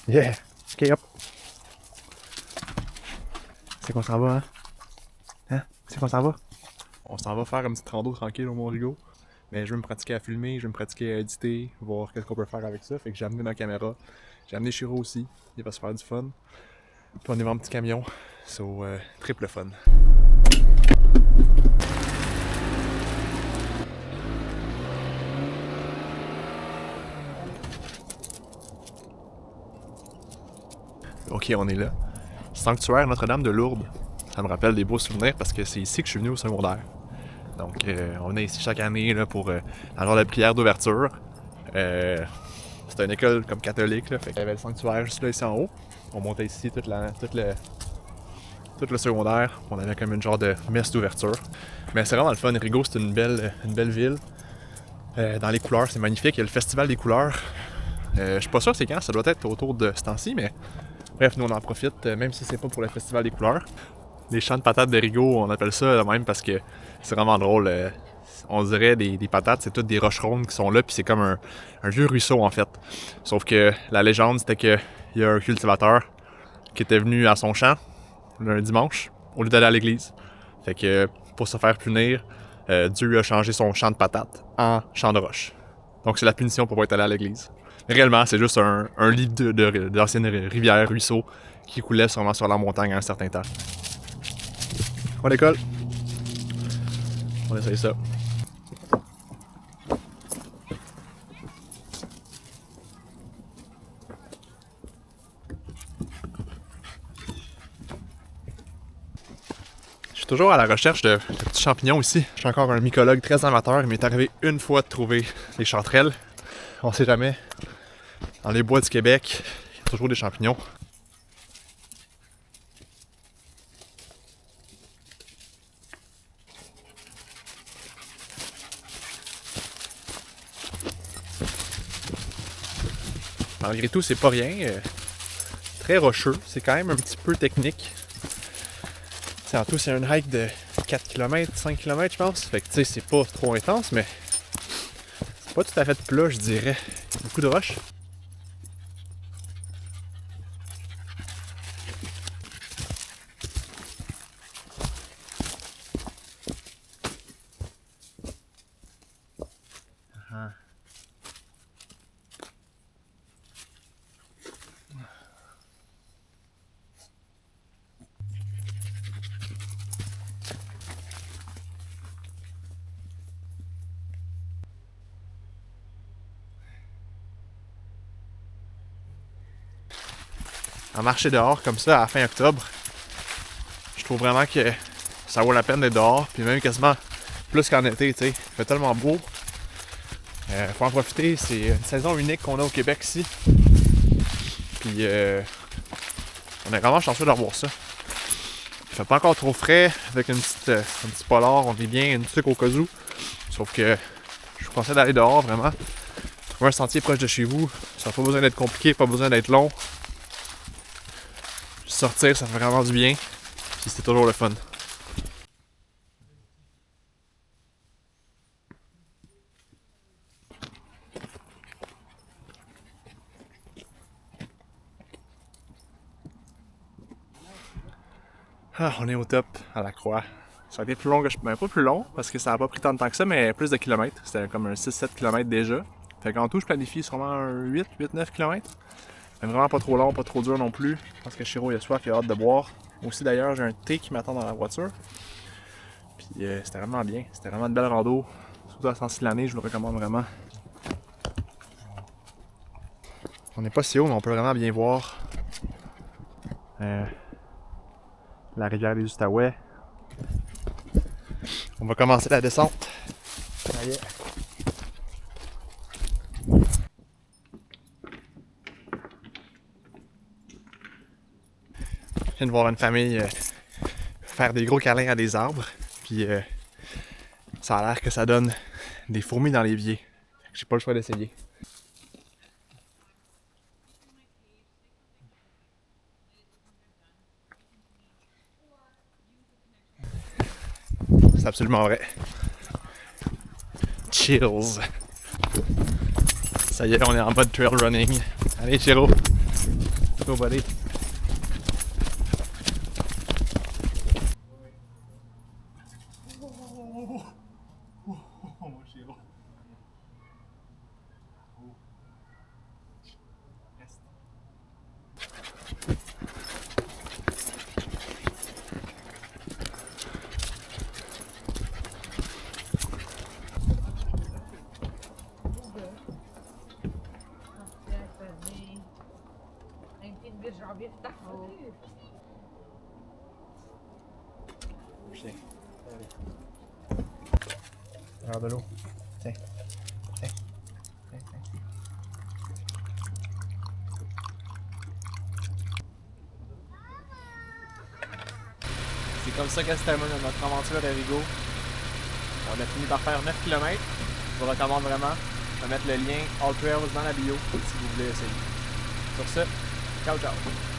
Yeah! Ok, hop! C'est qu'on s'en va, hein? Hein? C'est qu'on s'en va? On s'en va faire une petite rando tranquille au Mont-Rigaud. Mais je veux me pratiquer à filmer, je veux me pratiquer à éditer, voir qu'est-ce qu'on peut faire avec ça. Fait que j'ai amené ma caméra. J'ai amené Shiro aussi, il va se faire du fun. Puis on est en petit camion, so triple fun. Ok, on est là. Sanctuaire Notre-Dame de Lourdes. Ça me rappelle des beaux souvenirs parce que c'est ici que je suis venu au secondaire. Donc on est ici chaque année là, pour avoir la prière d'ouverture. C'était une école comme catholique, là, fait qu'il y avait le sanctuaire juste là ici en haut. On montait ici tout le secondaire. On avait comme une genre de messe d'ouverture. Mais c'est vraiment le fun. Rigaud, c'est une belle ville. Dans les couleurs, c'est magnifique. Il y a le festival des couleurs. Je suis pas sûr c'est quand, ça doit être autour de ce temps-ci, mais bref, nous on en profite, même si c'est pas pour le festival des couleurs. Les champs de patates de Rigaud, on appelle ça même parce que c'est vraiment drôle. On dirait des patates, c'est toutes des roches rondes qui sont là, puis c'est comme un vieux ruisseau en fait. Sauf que la légende, c'était qu'il y a un cultivateur qui était venu à son champ un dimanche, au lieu d'aller à l'église. Fait que pour se faire punir, Dieu a changé son champ de patates en champ de roches. Donc c'est la punition pour pas être allé à l'église. Mais réellement, c'est juste un lit d'anciennes rivières, ruisseaux qui coulait sûrement sur la montagne à un certain temps. On décolle. On essaye ça. Je suis toujours à la recherche de petits champignons ici. Je suis encore un mycologue très amateur. Il m'est arrivé une fois de trouver des chanterelles. On sait jamais. Dans les bois du Québec, il y a toujours des champignons. Malgré tout, c'est pas rien. Très rocheux. C'est quand même un petit peu technique. T'sais, en tout, c'est un hike de 4 km, 5 km, je pense. Fait que, tu sais, c'est pas trop intense, mais c'est pas tout à fait plat, je dirais. Il y a beaucoup de roches. En marcher dehors comme ça à la fin octobre, je trouve vraiment que ça vaut la peine d'être dehors, puis même quasiment plus qu'en été, tu sais. Il fait tellement beau. Faut en profiter, c'est une saison unique qu'on a au Québec ici. Puis on est vraiment chanceux d'avoir ça. Il fait pas encore trop frais, avec un petit polar, on est bien, une tuque au cas où. Sauf que je vous conseille d'aller dehors vraiment. Trouver un sentier proche de chez vous, ça n'a pas besoin d'être compliqué, pas besoin d'être long. Sortir, ça fait vraiment du bien. Puis c'est toujours le fun. Ah, on est au top, à la croix. Ça a été plus long que pas plus long, parce que ça n'a pas pris tant de temps que ça, mais plus de kilomètres. C'était comme un 6-7 km déjà. Fait qu'en tout, je planifie sûrement un 8-9 km. Mais vraiment pas trop long, pas trop dur non plus. Je pense que Shiro, il a soif, il a hâte de boire. Aussi d'ailleurs, j'ai un thé qui m'attend dans la voiture. Puis c'était vraiment bien. C'était vraiment une belle rando. Surtout à ce temps-ci de l'année, je vous le recommande vraiment. On n'est pas si haut, mais on peut vraiment bien voir la rivière des Outaouais. On va commencer la descente. Ça y est. Je viens de voir une famille faire des gros câlins à des arbres. Puis ça a l'air que ça donne des fourmis dans l'évier. J'ai pas le choix d'essayer. C'est absolument vrai. Chills. Ça y est, on est en mode trail running. Allez, Chiro. Go, buddy. يمكن بيرجعوا بيفتحوا. Regarde de l'eau. Tiens. Tiens. Tiens, tiens. C'est comme ça que se termine notre aventure à Rigaud. On a fini par faire 9 km. Je vous recommande vraiment. Je vais mettre le lien All Trails dans la bio si vous voulez essayer. Sur ce, ciao ciao!